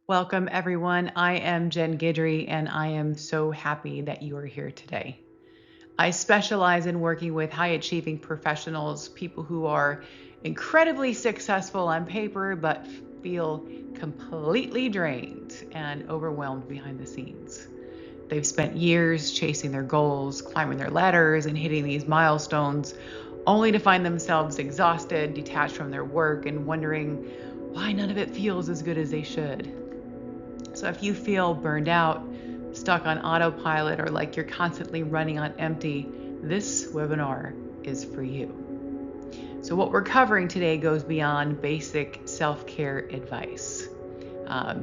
Welcome, everyone. I am Jen Guidry, and I am so happy that you are here today. I specialize in working with high achieving professionals, people who are incredibly successful on paper, but feel completely drained and overwhelmed behind the scenes. They've spent years chasing their goals, climbing their ladders, and hitting these milestones, only to find themselves exhausted, detached from their work, and wondering why none of it feels as good as they should. So if you feel burned out, stuck on autopilot, or like you're constantly running on empty, this webinar is for you. So what we're covering today goes beyond basic self-care advice.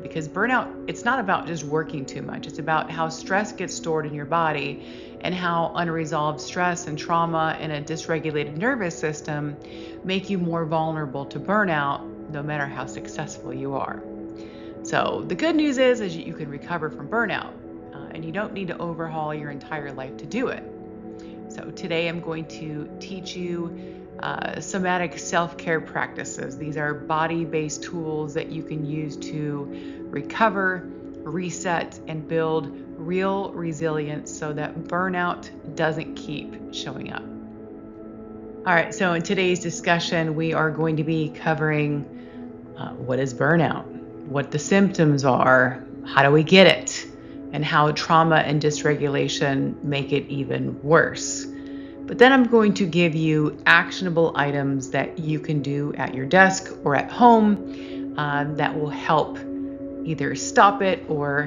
Because burnout, it's not about just working too much. It's about how stress gets stored in your body and how unresolved stress and trauma and a dysregulated nervous system make you more vulnerable to burnout, no matter how successful you are. So the good news is you can recover from burnout, and you don't need to overhaul your entire life to do it. So today I'm going to teach you somatic self-care practices. These are body-based tools that you can use to recover, reset, and build real resilience so that burnout doesn't keep showing up. All right, so in today's discussion, we are going to be covering what is burnout, what the symptoms are, how do we get it, and how trauma and dysregulation make it even worse. But then I'm going to give you actionable items that you can do at your desk or at home that will help either stop it or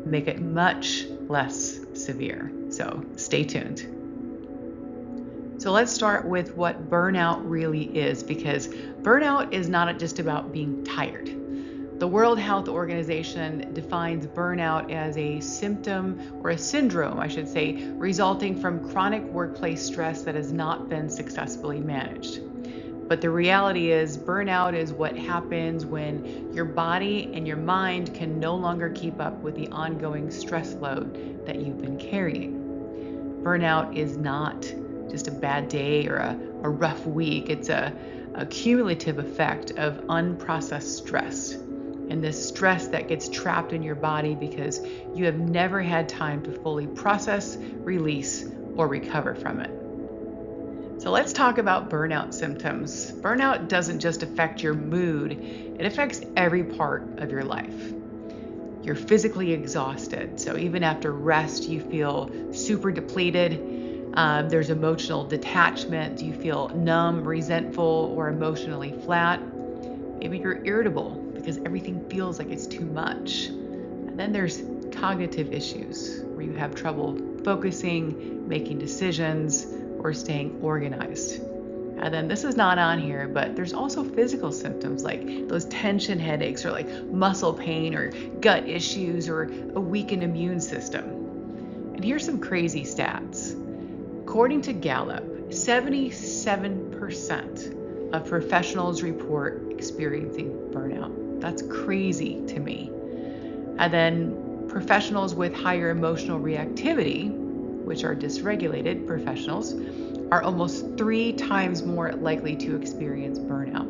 make it much less severe. So stay tuned. So let's start with what burnout really is, because burnout is not just about being tired. The World Health Organization defines burnout as a symptom, or a syndrome, I should say, resulting from chronic workplace stress that has not been successfully managed. But the reality is, burnout is what happens when your body and your mind can no longer keep up with the ongoing stress load that you've been carrying. Burnout is not just a bad day or a rough week. It's a cumulative effect of unprocessed stress. And this stress that gets trapped in your body because you have never had time to fully process, release, or recover from it. So let's talk about burnout symptoms. Burnout doesn't just affect your mood, it affects every part of your life. You're physically exhausted. So even after rest, you feel super depleted. There's emotional detachment. You feel numb, resentful, or emotionally flat. Maybe you're irritable because everything feels like it's too much. And then there's cognitive issues where you have trouble focusing, making decisions, or staying organized. And then this is not on here, but there's also physical symptoms like those tension headaches, or like muscle pain, or gut issues, or a weakened immune system. And here's some crazy stats. According to Gallup, 77% of professionals report experiencing burnout. That's crazy to me. And then professionals with higher emotional reactivity, which are dysregulated professionals, are almost 3 times more likely to experience burnout.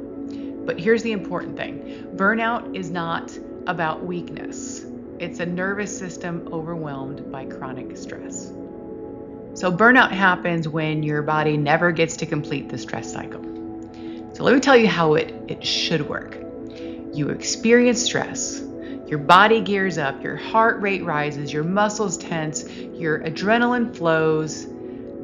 But here's the important thing. Burnout is not about weakness. It's a nervous system overwhelmed by chronic stress. So burnout happens when your body never gets to complete the stress cycle. So let me tell you how it should work. You experience stress. Your body gears up, your heart rate rises, your muscles tense, your adrenaline flows,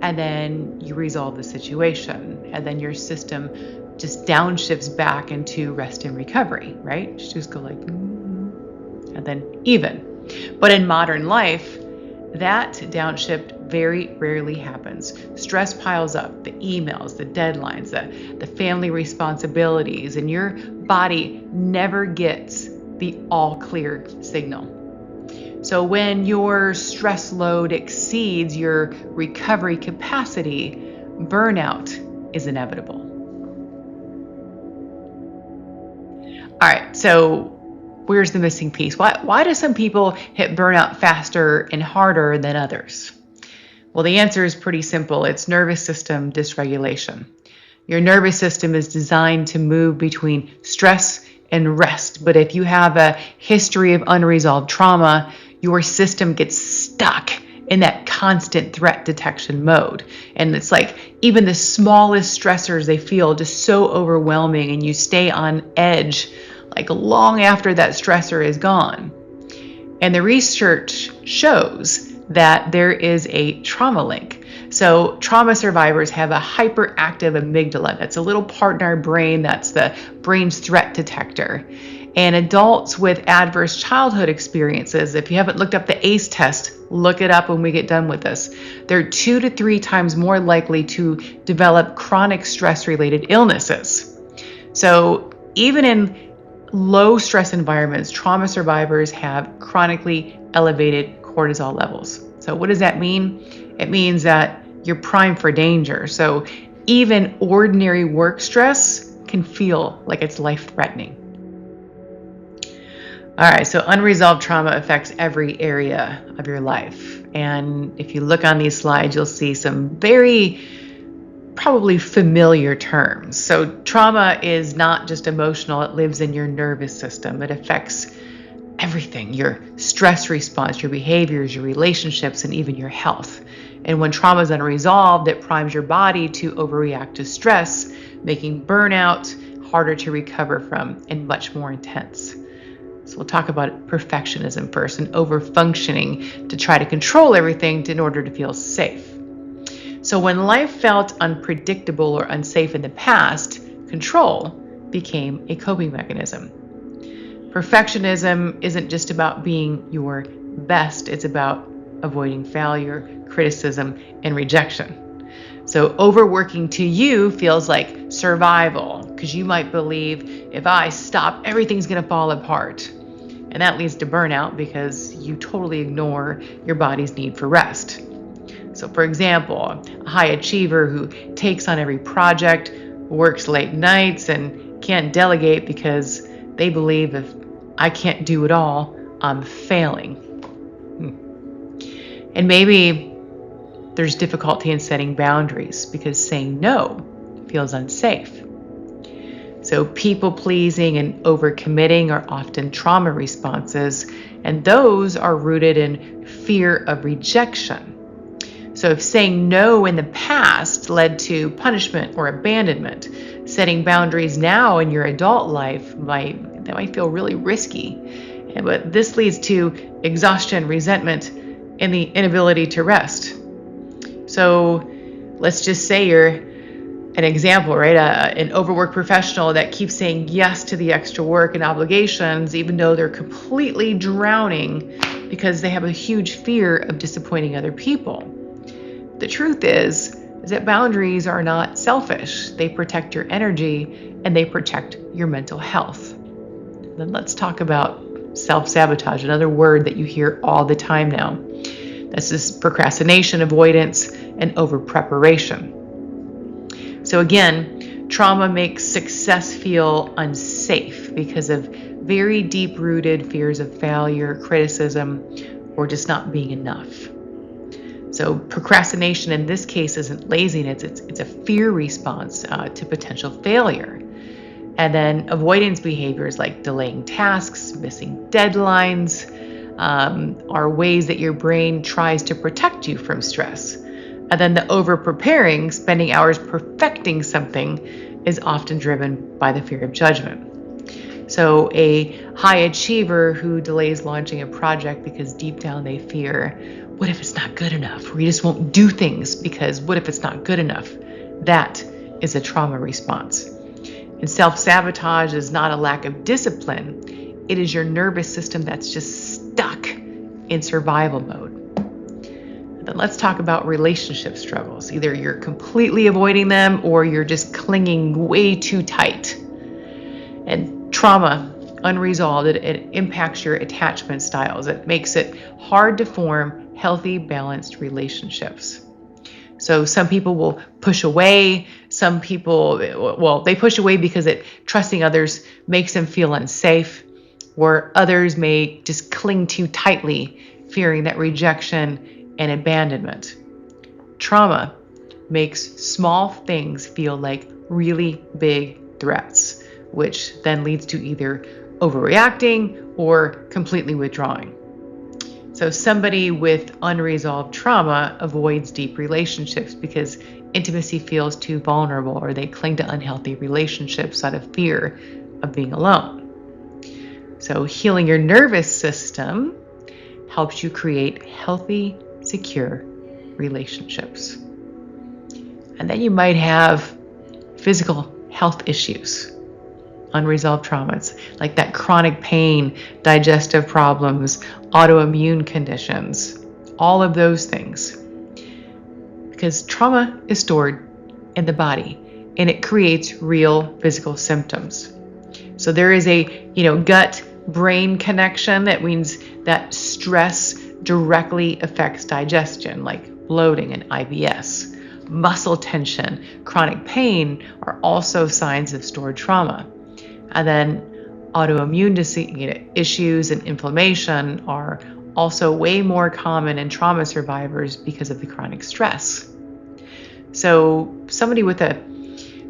and then you resolve the situation. And then your system just downshifts back into rest and recovery, right? Just go like, and then even. But in modern life, that downshift very rarely happens. Stress piles up, the emails, the deadlines, the family responsibilities, and your body never gets the all clear signal. So when your stress load exceeds your recovery capacity, burnout is inevitable. All right, so where's the missing piece? Why do some people hit burnout faster and harder than others? Well, the answer is pretty simple. It's nervous system dysregulation. Your nervous system is designed to move between stress and rest. But if you have a history of unresolved trauma, your system gets stuck in that constant threat detection mode. And it's like even the smallest stressors they feel just so overwhelming, and you stay on edge like long after that stressor is gone. And the research shows that there is a trauma link. So trauma survivors have a hyperactive amygdala. That's a little part in our brain that's the brain's threat detector. And adults with adverse childhood experiences, if you haven't looked up the ACE test, look it up when we get done with this. They're 2 to 3 times more likely to develop chronic stress-related illnesses. So even in low stress environments, trauma survivors have chronically elevated cortisol levels. So what does that mean? It means that you're primed for danger. So even ordinary work stress can feel like it's life-threatening. All right, so unresolved trauma affects every area of your life. And if you look on these slides, you'll see some very probably familiar terms. So trauma is not just emotional, it lives in your nervous system. It affects everything, your stress response, your behaviors, your relationships, and even your health. And when trauma is unresolved, it primes your body to overreact to stress, making burnout harder to recover from and much more intense. So we'll talk about perfectionism first and overfunctioning to try to control everything in order to feel safe. So when life felt unpredictable or unsafe in the past, control became a coping mechanism. Perfectionism isn't just about being your best, it's about avoiding failure, criticism, and rejection. So overworking to you feels like survival, because you might believe if I stop, everything's going to fall apart. And that leads to burnout because you totally ignore your body's need for rest. So for example, a high achiever who takes on every project, works late nights, and can't delegate because they believe if I can't do it all, I'm failing. And maybe there's difficulty in setting boundaries because saying no feels unsafe. So people pleasing and overcommitting are often trauma responses, and those are rooted in fear of rejection. So if saying no in the past led to punishment or abandonment, setting boundaries now in your adult life might feel really risky. But this leads to exhaustion, resentment, and the inability to rest. So let's just say you're an example, right? An overworked professional that keeps saying yes to the extra work and obligations, even though they're completely drowning because they have a huge fear of disappointing other people. The truth is that boundaries are not selfish. They protect your energy and they protect your mental health. Then let's talk about self-sabotage, another word that you hear all the time now. That's just procrastination, avoidance, and over-preparation. So again, trauma makes success feel unsafe because of very deep-rooted fears of failure, criticism, or just not being enough. So procrastination in this case isn't laziness, it's a fear response to potential failure. And then avoidance behaviors like delaying tasks, missing deadlines, are ways that your brain tries to protect you from stress. And then the over-preparing, spending hours perfecting something, is often driven by the fear of judgment. So a high achiever who delays launching a project because deep down they fear, what if it's not good enough? Or you just won't do things because what if it's not good enough? That is a trauma response. And self-sabotage is not a lack of discipline. It is your nervous system that's just stuck in survival mode. And then let's talk about relationship struggles. Either you're completely avoiding them or you're just clinging way too tight. And trauma, unresolved, it impacts your attachment styles. It makes it hard to form healthy, balanced relationships. So some people will push away. Some people, they push away because trusting others makes them feel unsafe, or others may just cling too tightly, fearing that rejection and abandonment. Trauma makes small things feel like really big threats, which then leads to either overreacting or completely withdrawing. So somebody with unresolved trauma avoids deep relationships because intimacy feels too vulnerable, or they cling to unhealthy relationships out of fear of being alone. So healing your nervous system helps you create healthy, secure relationships. And then you might have physical health issues, unresolved traumas, like that chronic pain, digestive problems, autoimmune conditions, all of those things. Because trauma is stored in the body and it creates real physical symptoms. So there is a, gut-brain connection. That means that stress directly affects digestion, like bloating and IBS. Muscle tension, chronic pain are also signs of stored trauma. And then autoimmune issues and inflammation are also way more common in trauma survivors because of the chronic stress. So somebody with a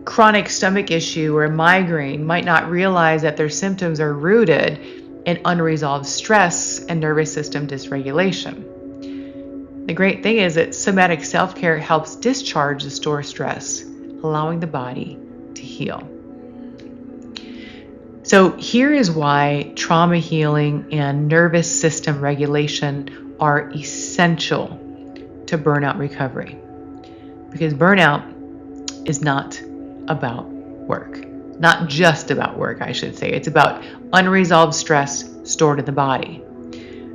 chronic stomach issue or a migraine might not realize that their symptoms are rooted in unresolved stress and nervous system dysregulation. The great thing is that somatic self-care helps discharge the stored stress, allowing the body to heal. So here is why trauma healing and nervous system regulation are essential to burnout recovery. Because burnout is not about work. Not just about work, I should say. It's about unresolved stress stored in the body.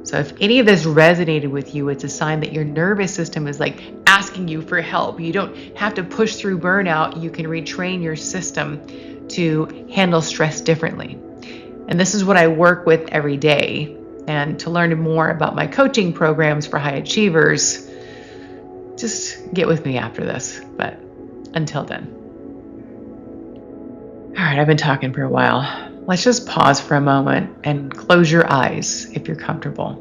So if any of this resonated with you, it's a sign that your nervous system is like asking you for help. You don't have to push through burnout. You can retrain your system to handle stress differently. And this is what I work with every day. And to learn more about my coaching programs for high achievers, just get with me after this. But until then. All right, I've been talking for a while. Let's just pause for a moment and close your eyes if you're comfortable.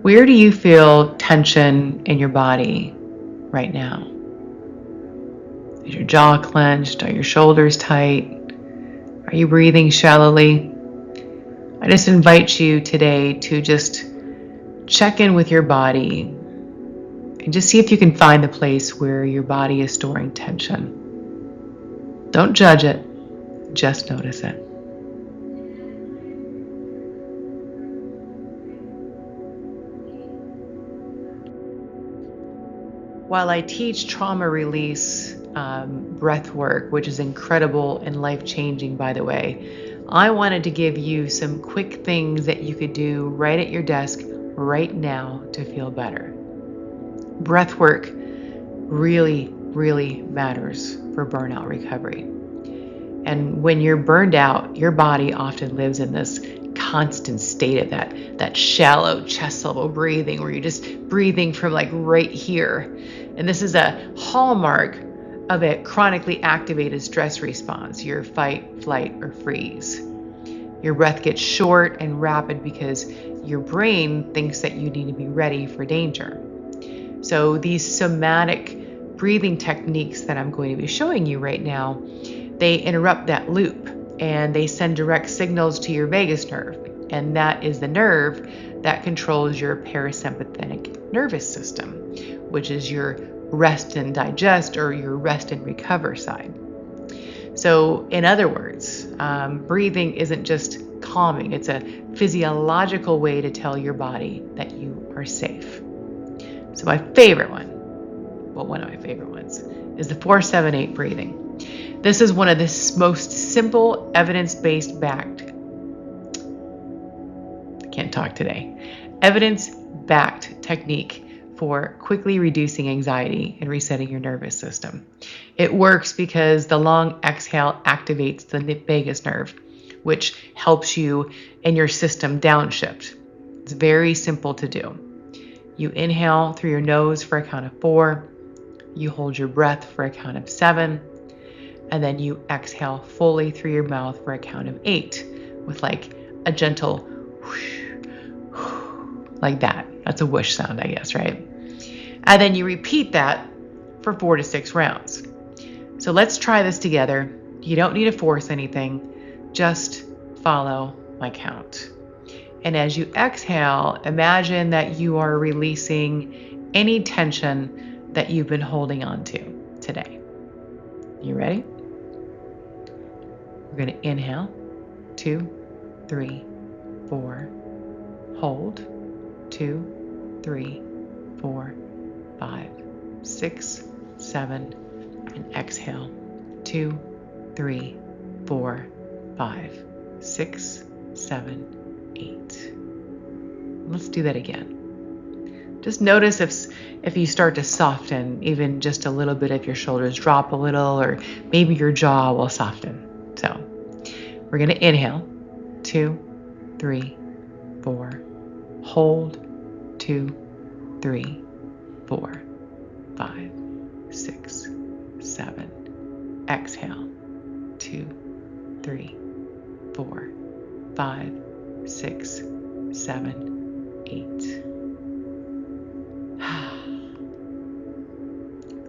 Where do you feel tension in your body right now? Is your jaw clenched? Are your shoulders tight? Are you breathing shallowly? I just invite you today to just check in with your body and just see if you can find the place where your body is storing tension. Don't judge it, just notice it. While I teach trauma release breath work, which is incredible and life-changing, by the way, I wanted to give you some quick things that you could do right at your desk right now to feel better. Breath work really, really matters for burnout recovery. And when you're burned out, your body often lives in this constant state of that shallow chest level breathing, where you're just breathing from like right here. And this is a hallmark of a chronically activated stress response, your fight, flight, or freeze. Your breath gets short and rapid because your brain thinks that you need to be ready for danger. So these somatic breathing techniques that I'm going to be showing you right now, they interrupt that loop and they send direct signals to your vagus nerve. And that is the nerve that controls your parasympathetic nervous system, which is your rest and digest, or your rest and recover side. So in other words, breathing isn't just calming. It's a physiological way to tell your body that you are safe. So my favorite one, one of my favorite ones, is the 4-7-8 breathing. This is one of the most simple, evidence-based evidence-backed technique for quickly reducing anxiety and resetting your nervous system. It works because the long exhale activates the vagus nerve, which helps you and your system downshift. It's very simple to do. You inhale through your nose for a count of 4. You hold your breath for a count of 7. And then you exhale fully through your mouth for a count of 8 with like a gentle whoosh, like that. That's a whoosh sound, I guess, right? And then you repeat that for 4 to 6 rounds. So let's try this together. You don't need to force anything. Just follow my count. And as you exhale, imagine that you are releasing any tension that you've been holding on to today. You ready? We're going to inhale, 2, 3, 4. Hold, 2, 3, 4, 5, 6, 7. And exhale, 2, 3, 4, 5, 6, 7, 8. Let's do that again. Just notice if you start to soften, even just a little bit, if your shoulders drop a little, or maybe your jaw will soften. So we're going to inhale, 2, 3, 4. Hold, 2, 3, 4, 5, 6, 7. Exhale, 2, 3, 4, 5, 6, 7, 8.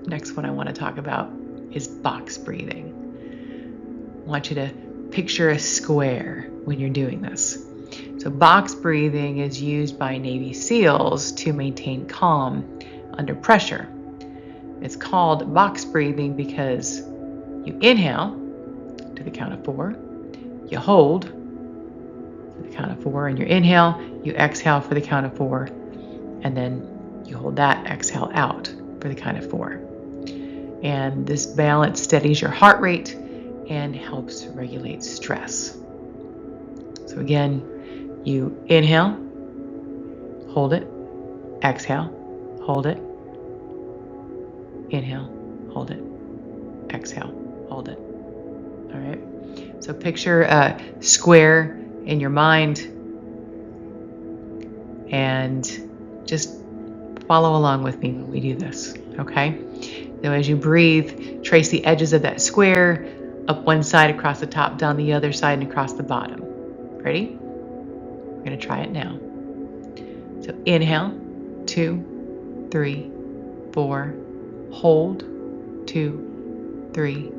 Next one I want to talk about is box breathing. I want you to picture a square when you're doing this. So box breathing is used by Navy SEALs to maintain calm under pressure. It's called box breathing because you inhale to the count of 4, you hold for the count of 4, and you inhale, you exhale for the count of 4, and then you hold that exhale out for the count of 4. And this balance steadies your heart rate and helps regulate stress. So again, you inhale, hold it, exhale, hold it, inhale, hold it, exhale, hold it. All right. So picture a square in your mind and just follow along with me when we do this, okay? So as you breathe, trace the edges of that square up one side, across the top, down the other side, and across the bottom. Ready? We're going to try it now. So inhale, 2, 3, 4. Hold, 2, 3,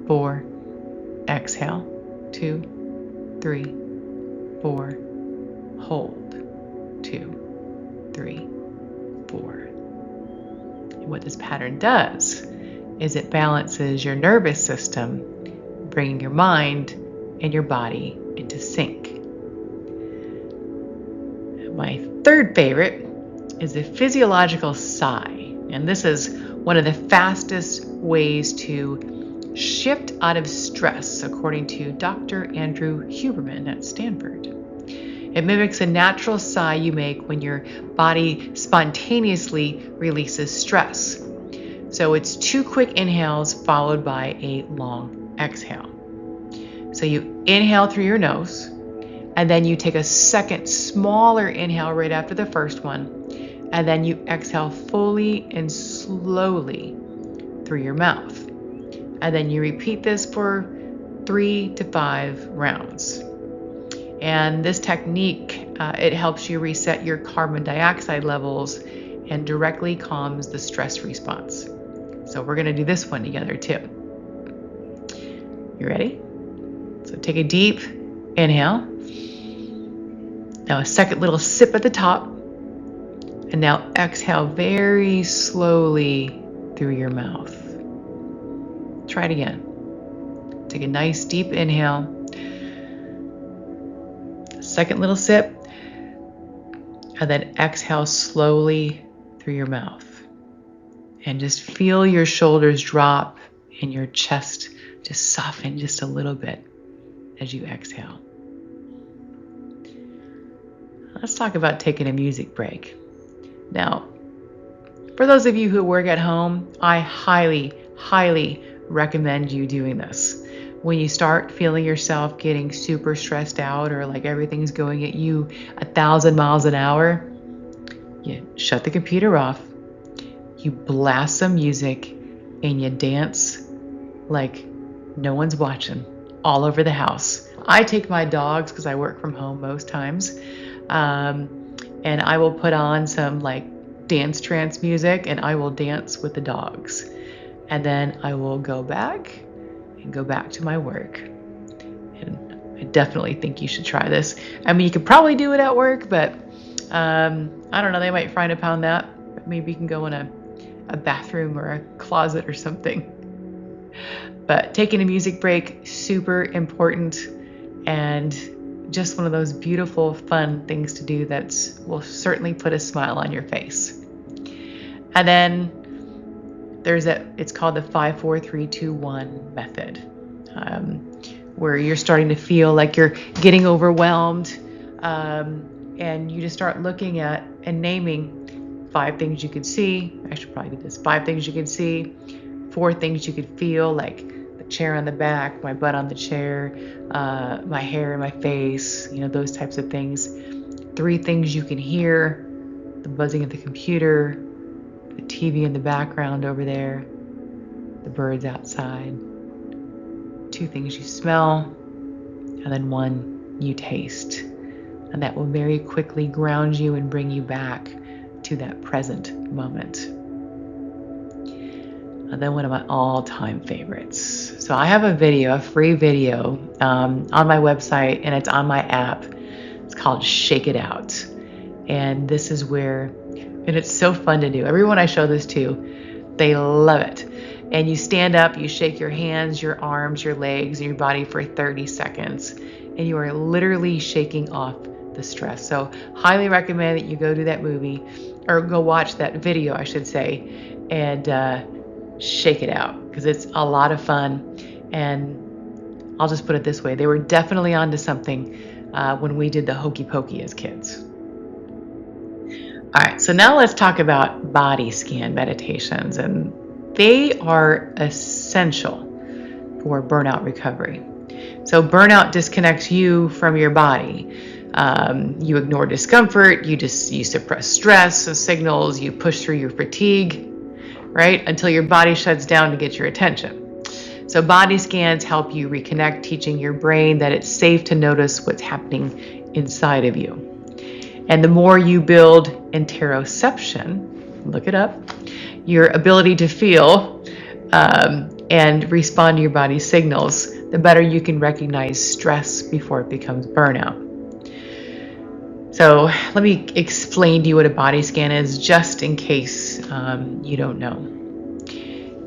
4. Exhale, 2, 3, 4. Hold, 2, 3, 4. And what this pattern does is it balances your nervous system, bringing your mind and your body into sync. My third favorite is the physiological sigh. And this is one of the fastest ways to shift out of stress, according to Dr. Andrew Huberman at Stanford. It mimics a natural sigh you make when your body spontaneously releases stress. So it's 2 quick inhales followed by a long exhale. So you inhale through your nose, and then you take a second smaller inhale right after the first one, and then you exhale fully and slowly through your mouth. And then you repeat this for 3 to 5 rounds. And this technique, it helps you reset your carbon dioxide levels and directly calms the stress response. So we're going to do this one together too. You ready? So take a deep inhale. Now a second little sip at the top. And now exhale very slowly through your mouth. Try it again. Take a nice deep inhale. Second little sip, and then exhale slowly through your mouth. And just feel your shoulders drop and your chest just soften just a little bit as you exhale. Let's talk about taking a music break. Now, for those of you who work at home, I highly, highly recommend you doing this. When you start feeling yourself getting super stressed out, or like everything's going at you 1,000 miles an hour, you shut the computer off, you blast some music, and you dance like no one's watching all over the house. I take my dogs, because I work from home most times, and I will put on some like dance trance music, and I will dance with the dogs. And then I will go back and go back to my work. And I definitely think you should try this. I mean, you could probably do it at work, but I don't know, they might frown upon that. But maybe you can go in a bathroom or a closet or something. But taking a music break, super important, and just one of those beautiful, fun things to do that will certainly put a smile on your face. And then it's called the 5-4-3-2-1 method, where you're starting to feel like you're getting overwhelmed, and you just start looking at and naming 5 things you could see. I should probably do this. 5 things you could see, 4 things you could feel, like the chair on the back, my butt on the chair, my hair in my face, those types of things. 3 things you can hear, the buzzing of the computer, the TV in the background over there, the birds outside. 2 things you smell, and then 1 you taste. And that will very quickly ground you and bring you back to that present moment. And then one of my all-time favorites. So I have a free video on my website, and it's on my app. It's called Shake It Out. And this is and it's so fun to do. Everyone I show this to, they love it. And you stand up, you shake your hands, your arms, your legs, and your body for 30 seconds. And you are literally shaking off the stress. So highly recommend that you go do that movie, or go watch that video, I should say, and shake it out, because it's a lot of fun. And I'll just put it this way, they were definitely onto something when we did the hokey pokey as kids. All right, so now let's talk about body scan meditations, and they are essential for burnout recovery. So burnout disconnects you from your body. You ignore discomfort, you suppress stress signals, you push through your fatigue, right? Until your body shuts down to get your attention. So body scans help you reconnect, teaching your brain that it's safe to notice what's happening inside of you. And the more you build interoception, look it up, your ability to feel and respond to your body's signals, the better you can recognize stress before it becomes burnout. So let me explain to you what a body scan is, just in case you don't know.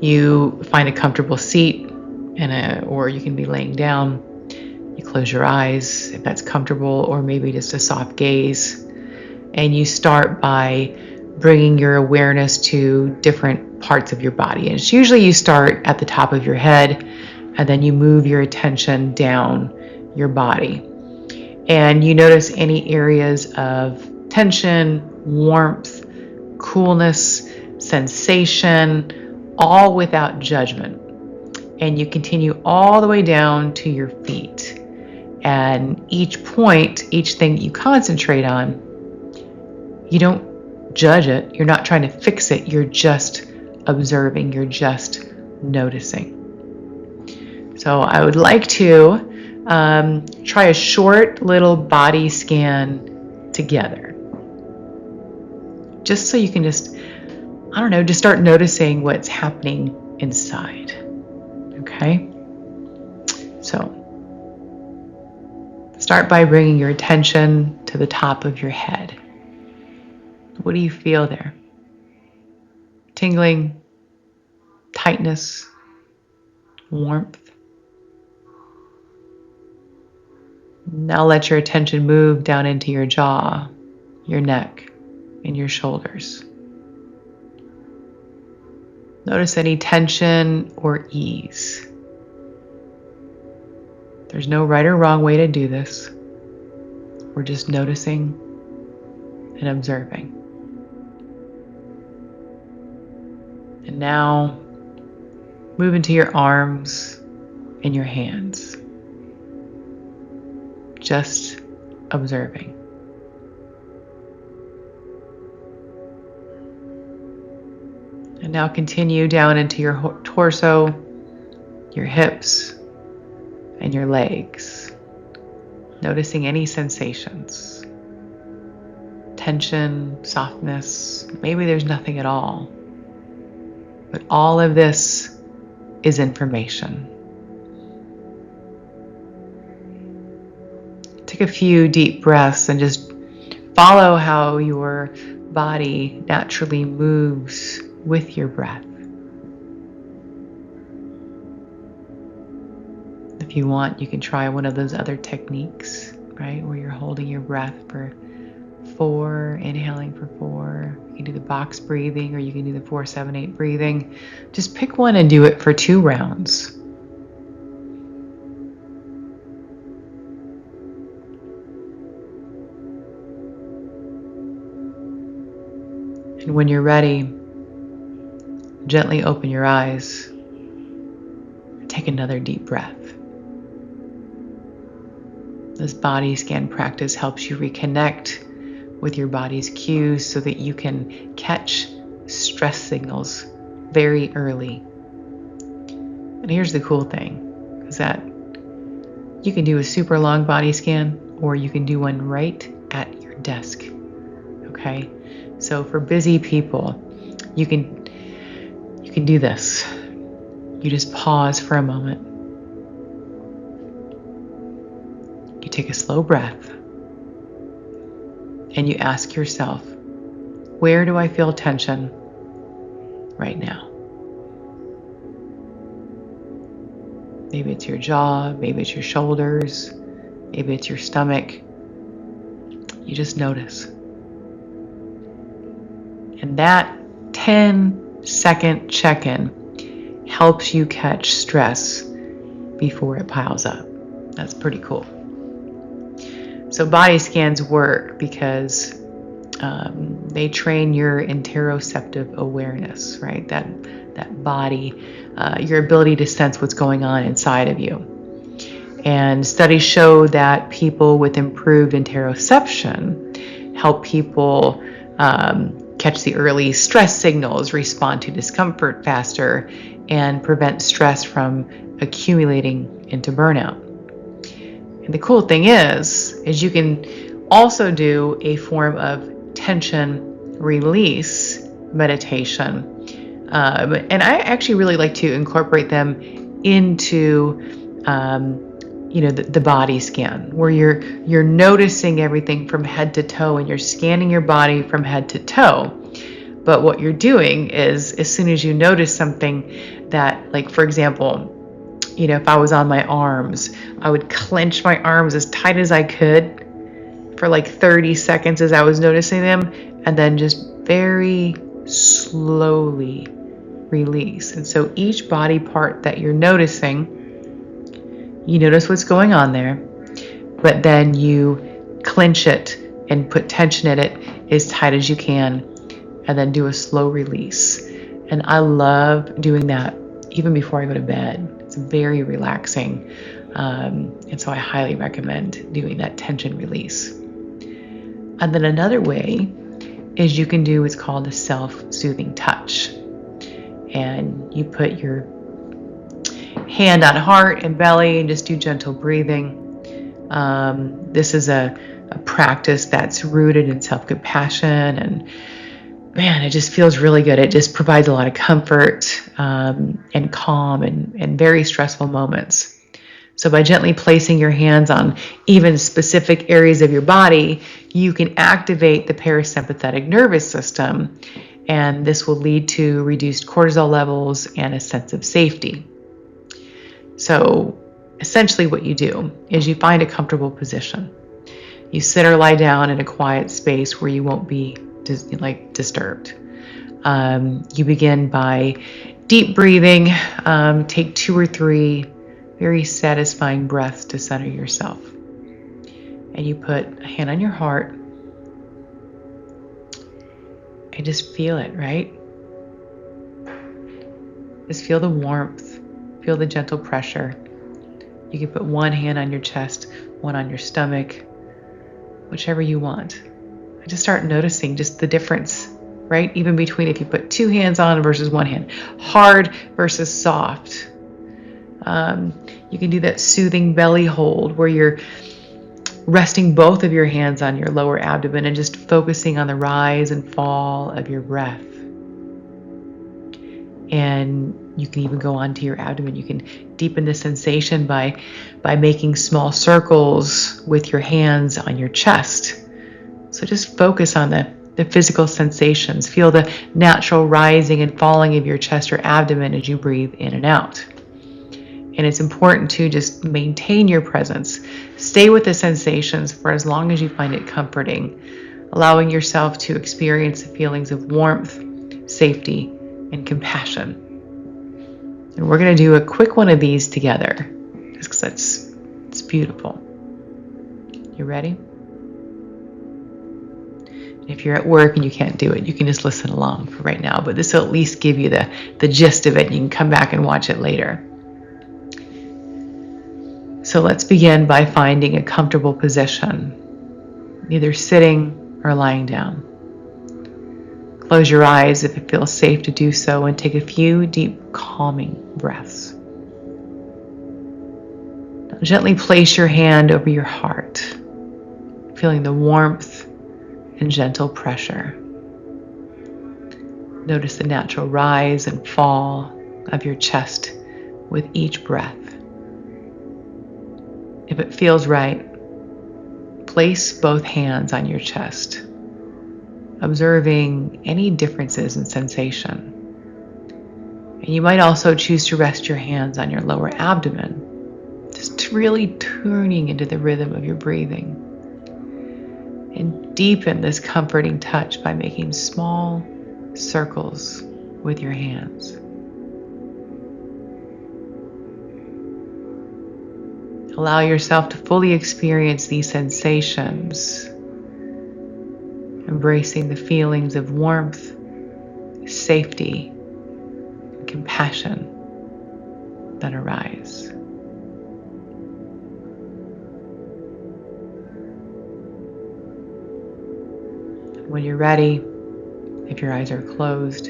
You find a comfortable seat, or you can be laying down. You close your eyes if that's comfortable, or maybe just a soft gaze. And you start by bringing your awareness to different parts of your body. And it's usually you start at the top of your head, and then you move your attention down your body. And you notice any areas of tension, warmth, coolness, sensation, all without judgment. And you continue all the way down to your feet. And each point, each thing that you concentrate on, you don't judge it. You're not trying to fix it. You're just observing. You're just noticing. So I would like to try a short little body scan together. Just so you can just start noticing what's happening inside. Okay? So start by bringing your attention to the top of your head. What do you feel there? Tingling, tightness, warmth. Now let your attention move down into your jaw, your neck, and your shoulders. Notice any tension or ease. There's no right or wrong way to do this. We're just noticing and observing. And now move into your arms and your hands. Just observing. And now continue down into your torso, your hips, and your legs. Noticing any sensations. Tension, softness, maybe there's nothing at all. But all of this is information. take a few deep breaths and just follow how your body naturally moves with your breath. If you want, you can try one of those other techniques, right? Where you're holding your breath for 4, inhaling for 4. You can do the box breathing, or you can do the 4-7-8 breathing. Just pick one and do it for 2 rounds. And when you're ready, gently open your eyes. Take another deep breath. This body scan practice helps you reconnect with your body's cues so that you can catch stress signals very early. And here's the cool thing, is that you can do a super long body scan, or you can do one right at your desk. Okay? So for busy people, you can do this. You just pause for a moment. You take a slow breath and you ask yourself, where do I feel tension right now? Maybe it's your jaw, maybe it's your shoulders, maybe it's your stomach. You just notice. And that 10-second check-in helps you catch stress before it piles up. That's pretty cool. So body scans work because they train your interoceptive awareness, right? That body, your ability to sense what's going on inside of you. And studies show that people with improved interoception help people catch the early stress signals, respond to discomfort faster, and prevent stress from accumulating into burnout. And the cool thing is you can also do a form of tension release meditation. And I actually really like to incorporate them into the body scan, where you're noticing everything from head to toe, and you're scanning your body from head to toe. But what you're doing is, as soon as you notice something that, like, for example, if I was on my arms, I would clench my arms as tight as I could for like 30 seconds as I was noticing them, and then just very slowly release. And so each body part that you're noticing, you notice what's going on there, but then you clench it and put tension in it as tight as you can, and then do a slow release. And I love doing that even before I go to bed. It's very relaxing. And so I highly recommend doing that tension release. And then another way is you can do what's called a self-soothing touch. And you put your hand on heart and belly and just do gentle breathing. This is a practice that's rooted in self-compassion, and man, it just feels really good. It just provides a lot of comfort and calm in very stressful moments. So by gently placing your hands on even specific areas of your body, you can activate the parasympathetic nervous system, and this will lead to reduced cortisol levels and a sense of safety. So essentially what you do is you find a comfortable position. You sit or lie down in a quiet space where you won't be disturbed. You begin by deep breathing. Take 2 or 3 very satisfying breaths to center yourself. And you put a hand on your heart and just feel it, right? Just feel the warmth, feel the gentle pressure. You can put one hand on your chest, one on your stomach, whichever you want. And just start noticing just the difference, right? Even between if you put 2 hands on versus 1 hand, hard versus soft. You can do that soothing belly hold where you're resting both of your hands on your lower abdomen and just focusing on the rise and fall of your breath. And You can even go onto your abdomen. You can deepen the sensation by making small circles with your hands on your chest. So just focus on the physical sensations. Feel the natural rising and falling of your chest or abdomen as you breathe in and out. And it's important to just maintain your presence. Stay with the sensations for as long as you find it comforting, allowing yourself to experience the feelings of warmth, safety, and compassion. And we're going to do a quick one of these together, just because it's beautiful. You ready? If you're at work and you can't do it, you can just listen along for right now, but this will at least give you the gist of it, and you can come back and watch it later. So let's begin by finding a comfortable position, either sitting or lying down. Close your eyes if it feels safe to do so, and take a few deep, calming breaths. Now gently place your hand over your heart, feeling the warmth and gentle pressure. Notice the natural rise and fall of your chest with each breath. If it feels right, place both hands on your chest, observing any differences in sensation. And you might also choose to rest your hands on your lower abdomen, just really tuning into the rhythm of your breathing. And deepen this comforting touch by making small circles with your hands. Allow yourself to fully experience these sensations, embracing the feelings of warmth, safety, and compassion that arise. When you're ready, if your eyes are closed,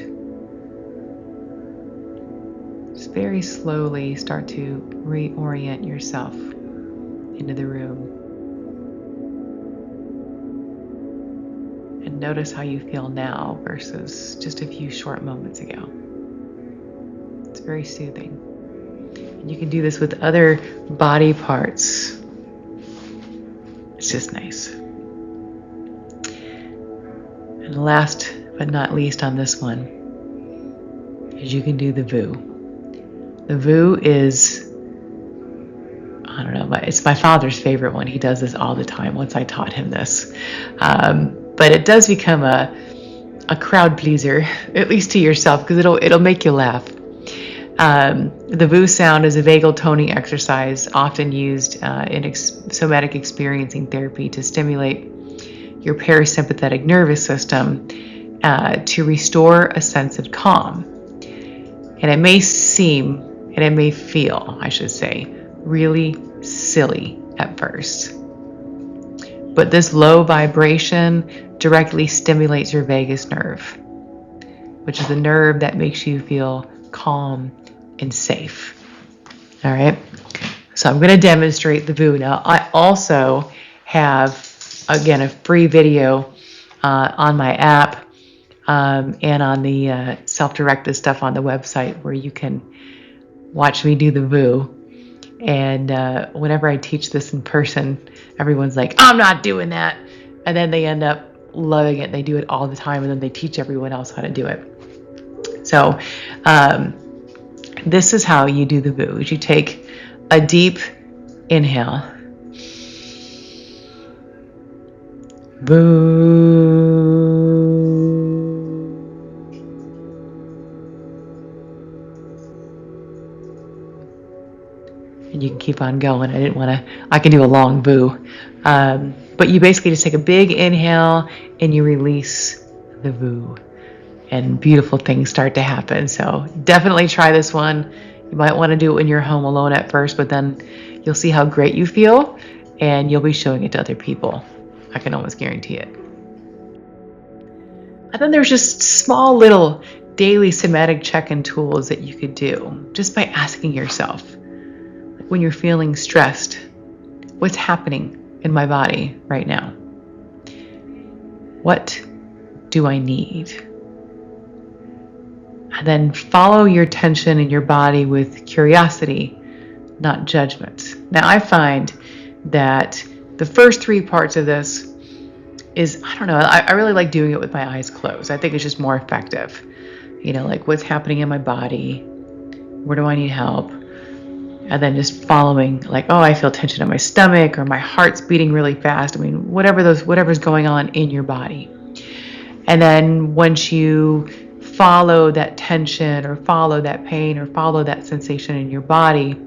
just very slowly start to reorient yourself into the room. And notice how you feel now versus just a few short moments ago. It's very soothing. And you can do this with other body parts. It's just nice. And last but not least on this one is you can do the VU. The VU is, I don't know, it's my father's favorite one. He does this all the time once I taught him this. But it does become a crowd pleaser, at least to yourself, because it'll make you laugh. The VU sound is a vagal toning exercise often used in somatic experiencing therapy to stimulate your parasympathetic nervous system to restore a sense of calm. And it may feel, I should say, really silly at first. But this low vibration directly stimulates your vagus nerve, which is the nerve that makes you feel calm and safe. All right. So I'm going to demonstrate the VU. Now, I also have, again, a free video on my app and on the self-directed stuff on the website where you can watch me do the VU. And whenever I teach this in person, everyone's like, I'm not doing that. And then they end up loving it. They do it all the time, and then they teach everyone else how to do it. So this is how you do the VU. You take a deep inhale. VU. And you can keep on going. I can do a long VU. But you basically just take a big inhale and you release the VU. And beautiful things start to happen. So definitely try this one. You might want to do it when you're home alone at first, but then you'll see how great you feel and you'll be showing it to other people. I can almost guarantee it. And then there's just small little daily somatic check-in tools that you could do just by asking yourself, when you're feeling stressed, what's happening in my body right now? What do I need? And then follow your tension in your body with curiosity, not judgment. Now, I find that the first three parts of this is, I don't know, I really like doing it with my eyes closed. I think it's just more effective. Like what's happening in my body, where do I need help? And then just following, like, oh, I feel tension in my stomach, or my heart's beating really fast. I mean, whatever's going on in your body. And then once you follow that tension, or follow that pain, or follow that sensation in your body,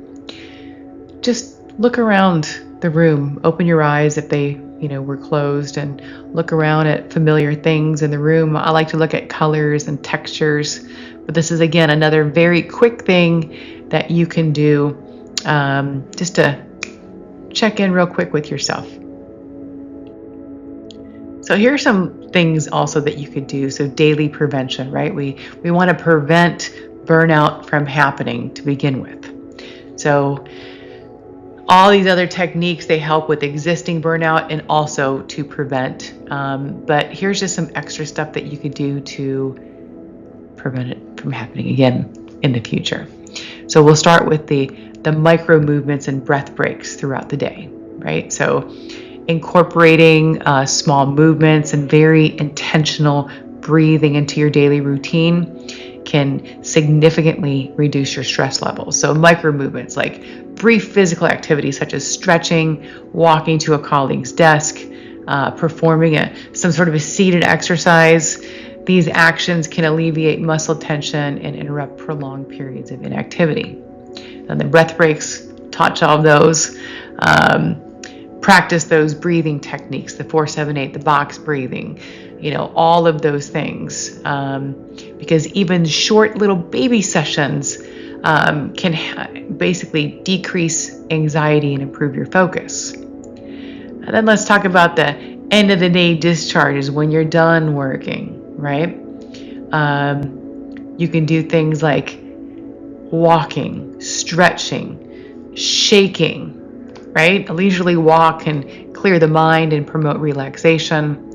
just look around the room. Open your eyes if they, were closed, and look around at familiar things in the room. I like to look at colors and textures, but this is, again, another very quick thing that you can do, just to check in real quick with yourself. So here are some things also that you could do. So daily prevention, right? We want to prevent burnout from happening to begin with. So all these other techniques, they help with existing burnout and also to prevent. But here's just some extra stuff that you could do to prevent it from happening again in the future. So we'll start with the micro movements and breath breaks throughout the day, right? So incorporating small movements and very intentional breathing into your daily routine can significantly reduce your stress levels. So micro movements, like brief physical activities such as stretching, walking to a colleague's desk, performing some sort of a seated exercise. These actions can alleviate muscle tension and interrupt prolonged periods of inactivity. And the breath breaks, touch all of those. Practice those breathing techniques, the 4-7-8, the box breathing, all of those things. Because even short little baby sessions can basically decrease anxiety and improve your focus. And then let's talk about the end of the day discharges when you're done working, right? You can do things like walking, stretching, shaking, right? A leisurely walk can clear the mind and promote relaxation.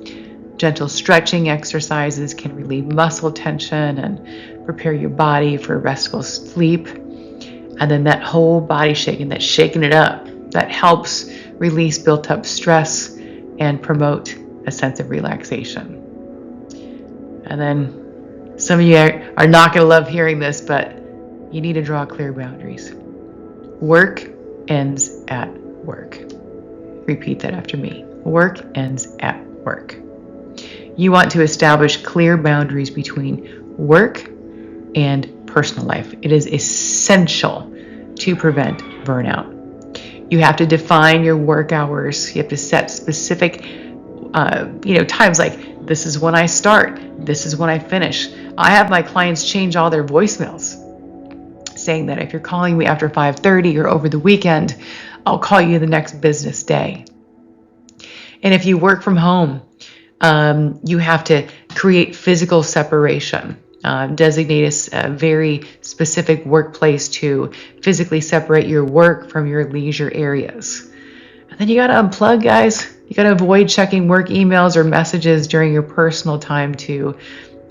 Gentle stretching exercises can relieve muscle tension and prepare your body for restful sleep. And then that whole body shaking, that shaking it up, that helps release built up stress and promote a sense of relaxation. And then some of you are not going to love hearing this, but you need to draw clear boundaries. Work ends at work. Repeat that after me. Work ends at work. You want to establish clear boundaries between work and personal life. It is essential to prevent burnout. You have to define your work hours. You have to set specific times, like this is when I start, this is when I finish. I have my clients change all their voicemails saying that if you're calling me after 5:30 or over the weekend, I'll call you the next business day. And if you work from home, you have to create physical separation. Designate a very specific workplace to physically separate your work from your leisure areas. And then you got to unplug, guys. You got to avoid checking work emails or messages during your personal time to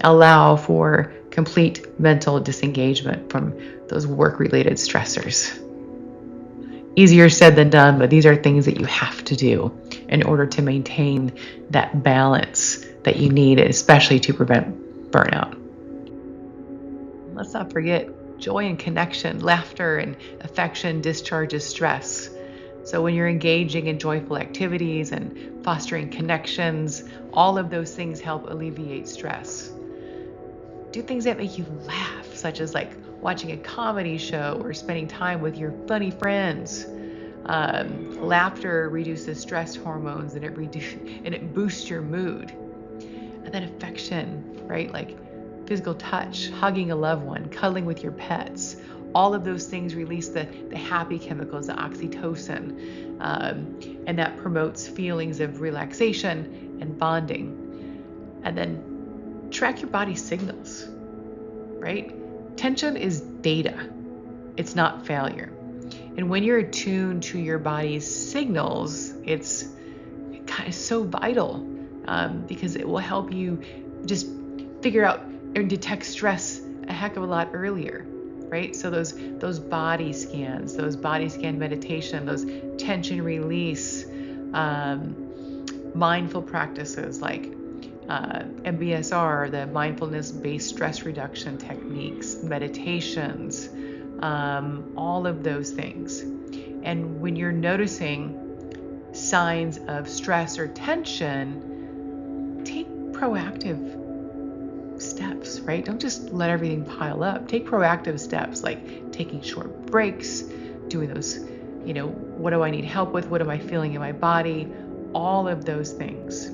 allow for complete mental disengagement from those work-related stressors. Easier said than done, but these are things that you have to do in order to maintain that balance that you need, especially to prevent burnout. Let's not forget joy and connection, laughter and affection discharges stress. So when you're engaging in joyful activities and fostering connections, all of those things help alleviate stress. Do things that make you laugh, such as like watching a comedy show or spending time with your funny friends. Laughter reduces stress hormones and it boosts your mood. And then affection, right? Like physical touch, hugging a loved one, cuddling with your pets. All of those things release the happy chemicals, the oxytocin, and that promotes feelings of relaxation and bonding. And then track your body's signals, right? Tension is data. It's not failure. And when you're attuned to your body's signals, it's so vital because it will help you just figure out and detect stress a heck of a lot earlier, right? So those body scans, those body scan meditation, those tension release, mindful practices like MBSR, the mindfulness-based stress reduction techniques, meditations, all of those things. And when you're noticing signs of stress or tension, take proactive steps, right? Don't just let everything pile up. Take proactive steps like taking short breaks, doing those, what do I need help with? What am I feeling in my body? All of those things.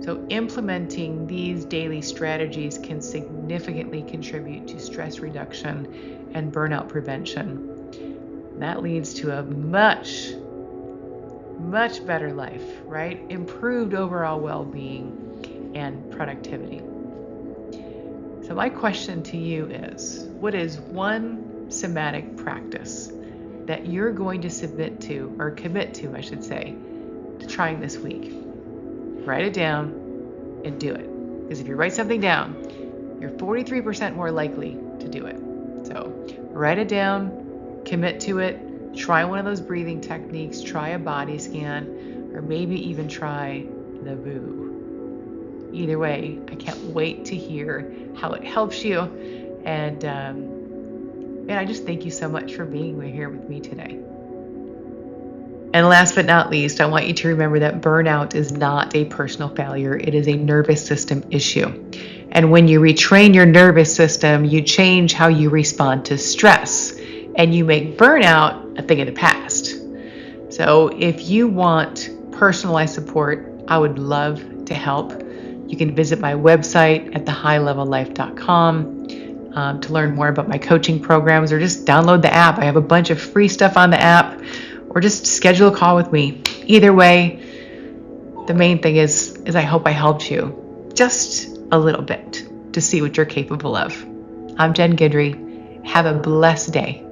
So implementing these daily strategies can significantly contribute to stress reduction and burnout prevention. That leads to a much, much better life, right? Improved overall well-being and productivity. So my question to you is, what is one somatic practice that you're going to commit to, I should say, to trying this week? Write it down and do it. Because if you write something down, you're 43% more likely to do it. So write it down, commit to it, try one of those breathing techniques, try a body scan, or maybe even try the boo. Either way, I can't wait to hear how it helps you. And I just thank you so much for being here with me today. And last but not least, I want you to remember that burnout is not a personal failure. It is a nervous system issue. And when you retrain your nervous system, you change how you respond to stress, and you make burnout a thing of the past. So if you want personalized support, I would love to help. You can visit my website at thehighlevellife.com to learn more about my coaching programs, or just download the app. I have a bunch of free stuff on the app, or just schedule a call with me. Either way, the main thing is I hope I helped you just a little bit to see what you're capable of. I'm Jen Guidry. Have a blessed day.